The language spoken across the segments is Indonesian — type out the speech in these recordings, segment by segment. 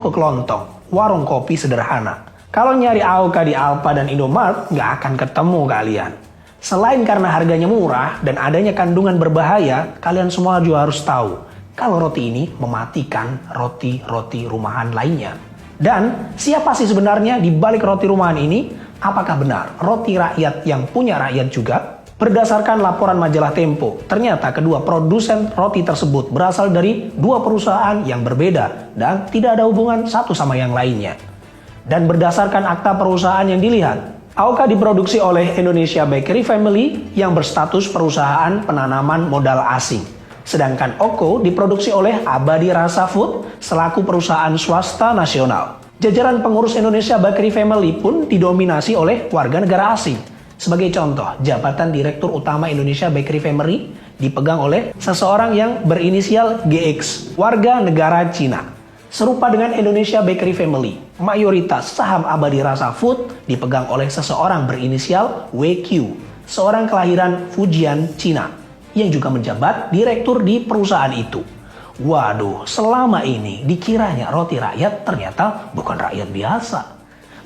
kerupuk lontong, warung kopi sederhana. Kalau nyari AOK di Alfa dan Indomaret, nggak akan ketemu kalian. Selain karena harganya murah dan adanya kandungan berbahaya, kalian semua juga harus tahu kalau roti ini mematikan roti-roti rumahan lainnya. Dan siapa sih sebenarnya di balik roti rumahan ini? Apakah benar roti rakyat yang punya rakyat juga? Berdasarkan laporan majalah Tempo, ternyata kedua produsen roti tersebut berasal dari dua perusahaan yang berbeda dan tidak ada hubungan satu sama yang lainnya. Dan berdasarkan akta perusahaan yang dilihat, AOK diproduksi oleh Indonesia Bakery Family yang berstatus perusahaan penanaman modal asing. Sedangkan OKO diproduksi oleh Abadi Rasa Food selaku perusahaan swasta nasional. Jajaran pengurus Indonesia Bakery Family pun didominasi oleh warga negara asing. Sebagai contoh, jabatan Direktur Utama Indonesia Bakery Family dipegang oleh seseorang yang berinisial GX, warga negara Cina. Serupa dengan Indonesia Bakery Family, mayoritas saham Abadi Rasa Food dipegang oleh seseorang berinisial WQ, seorang kelahiran Fujian, Cina, yang juga menjabat direktur di perusahaan itu. Waduh, selama ini dikiranya roti rakyat ternyata bukan rakyat biasa.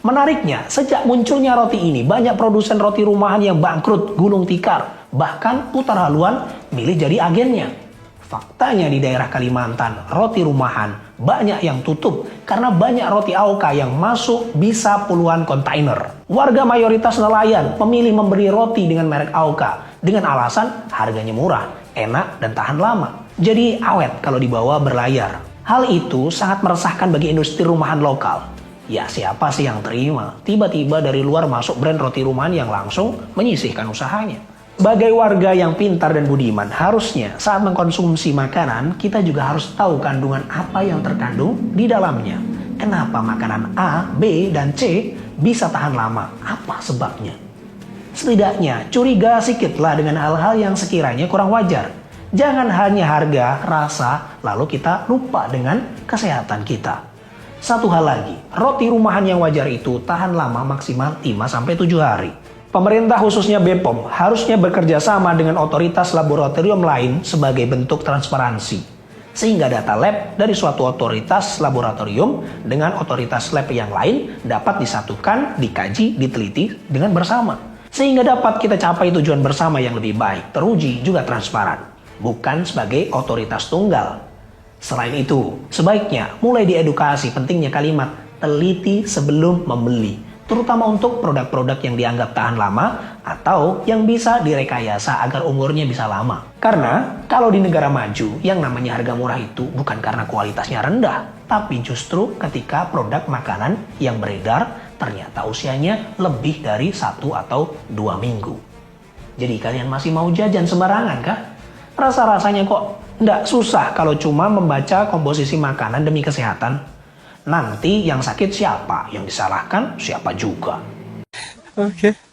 Menariknya, sejak munculnya roti ini, banyak produsen roti rumahan yang bangkrut, gulung tikar, bahkan putar haluan milih jadi agennya. Faktanya di daerah Kalimantan, roti rumahan banyak yang tutup karena banyak roti AOK yang masuk bisa puluhan kontainer. Warga mayoritas nelayan memilih membeli roti dengan merek AOK dengan alasan harganya murah, enak, dan tahan lama. Jadi awet kalau dibawa berlayar. Hal itu sangat meresahkan bagi industri rumahan lokal. Ya siapa sih yang terima? Tiba-tiba dari luar masuk brand roti rumahan yang langsung menyisihkan usahanya. Sebagai warga yang pintar dan budiman, harusnya saat mengkonsumsi makanan, kita juga harus tahu kandungan apa yang terkandung di dalamnya. Kenapa makanan A, B, dan C bisa tahan lama? Apa sebabnya? Setidaknya curiga sedikitlah dengan hal-hal yang sekiranya kurang wajar. Jangan hanya harga, rasa, lalu kita lupa dengan kesehatan kita. Satu hal lagi, roti rumahan yang wajar itu tahan lama maksimal 5-7 hari. Pemerintah khususnya BPOM harusnya bekerja sama dengan otoritas laboratorium lain sebagai bentuk transparansi. Sehingga data lab dari suatu otoritas laboratorium dengan otoritas lab yang lain dapat disatukan, dikaji, diteliti dengan bersama. Sehingga dapat kita capai tujuan bersama yang lebih baik, teruji, juga transparan. Bukan sebagai otoritas tunggal. Selain itu, sebaiknya mulai diedukasi pentingnya kalimat teliti sebelum membeli, terutama untuk produk-produk yang dianggap tahan lama atau yang bisa direkayasa agar umurnya bisa lama. Karena kalau di negara maju, yang namanya harga murah itu bukan karena kualitasnya rendah, tapi justru ketika produk makanan yang beredar ternyata usianya lebih dari 1 atau 2 minggu. Jadi kalian masih mau jajan sembarangan kah? Rasa-rasanya kok nggak susah kalau cuma membaca komposisi makanan demi kesehatan. Nanti yang sakit siapa? Yang disalahkan siapa juga? Oke.